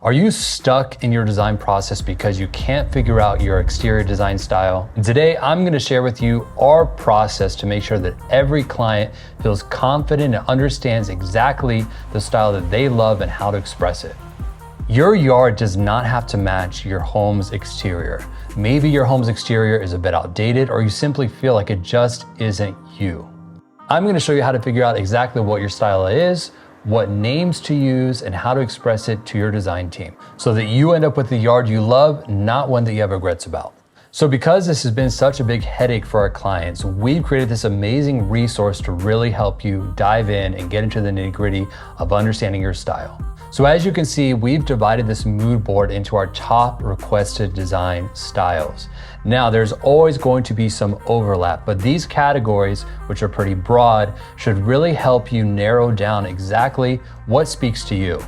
Are you stuck in your design process because you can't figure out your exterior design style? And today, I'm gonna share with you our process to make sure that every client feels confident and understands exactly the style that they love and how to express it. Your yard does not have to match your home's exterior. Maybe your home's exterior is a bit outdated, or you simply feel like it just isn't you. I'm gonna show you how to figure out exactly what your style is, what names to use, and how to express it to your design team so that you end up with the yard you love, not one that you have regrets about. So because this has been such a big headache for our clients, we've created this amazing resource to really help you dive in and get into the nitty-gritty of understanding your style. So as you can see, we've divided this mood board into our top requested design styles. Now, there's always going to be some overlap, but these categories, which are pretty broad, should really help you narrow down exactly what speaks to you.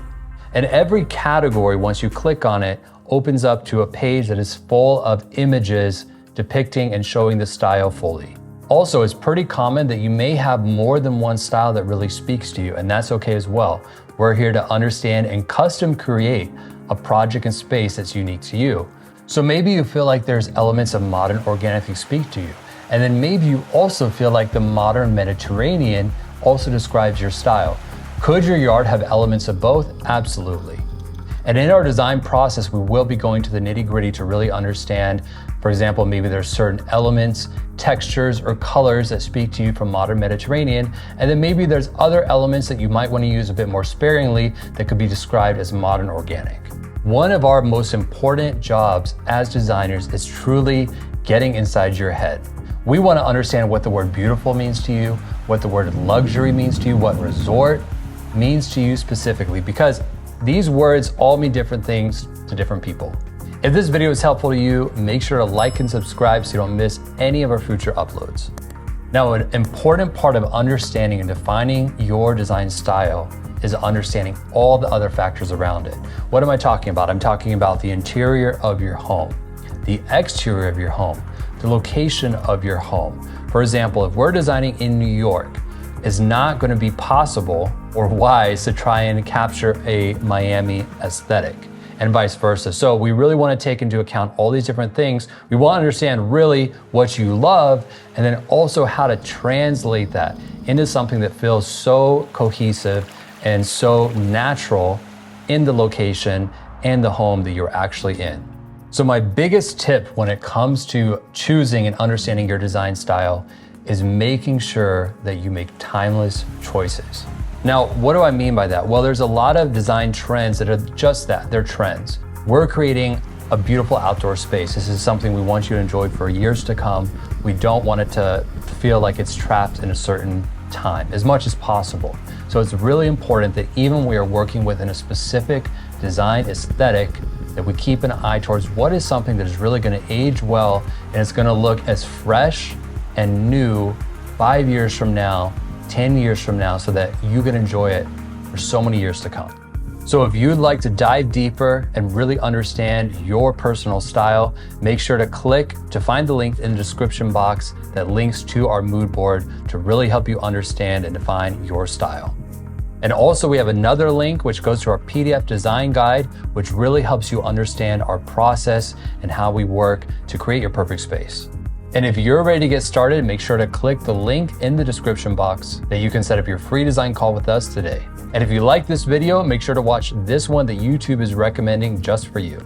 And every category, once you click on it, opens up to a page that is full of images depicting and showing the style fully. Also, it's pretty common that you may have more than one style that really speaks to you, and that's okay as well. We're here to understand and custom create a project and space that's unique to you. So maybe you feel like there's elements of modern organic that speak to you. And then maybe you also feel like the modern Mediterranean also describes your style. Could your yard have elements of both? Absolutely. And in our design process, we will be going to the nitty-gritty to really understand, for example, maybe there's certain elements, textures, or colors that speak to you from modern Mediterranean, and then maybe there's other elements that you might want to use a bit more sparingly that could be described as modern organic. One of our most important jobs as designers is truly getting inside your head. We want to understand what the word beautiful means to you, what the word luxury means to you, what resort means to you specifically, because these words all mean different things to different people. If this video is helpful to you, make sure to like and subscribe so you don't miss any of our future uploads. Now, an important part of understanding and defining your design style is understanding all the other factors around it. What am I talking about? I'm talking about the interior of your home, the exterior of your home, the location of your home. For example, if we're designing in New York, it's not going to be possible or wise to try and capture a Miami aesthetic, and vice versa. So we really want to take into account all these different things. We want to understand really what you love, and then also how to translate that into something that feels so cohesive and so natural in the location and the home that you're actually in. So my biggest tip when it comes to choosing and understanding your design style is making sure that you make timeless choices. Now, what do I mean by that? Well, there's a lot of design trends that are just that, they're trends. We're creating a beautiful outdoor space. This is something we want you to enjoy for years to come. We don't want it to feel like it's trapped in a certain time as much as possible. So it's really important that even when we are working within a specific design aesthetic, that we keep an eye towards what is something that is really gonna age well and it's gonna look as fresh and new 5 years from now, 10 years from now, so that you can enjoy it for so many years to come. So if you'd like to dive deeper and really understand your personal style, make sure to click to find the link in the description box that links to our mood board to really help you understand and define your style. And also we have another link which goes to our PDF design guide, which really helps you understand our process and how we work to create your perfect space. And if you're ready to get started, make sure to click the link in the description box that you can set up your free design call with us today. And if you like this video, make sure to watch this one that YouTube is recommending just for you.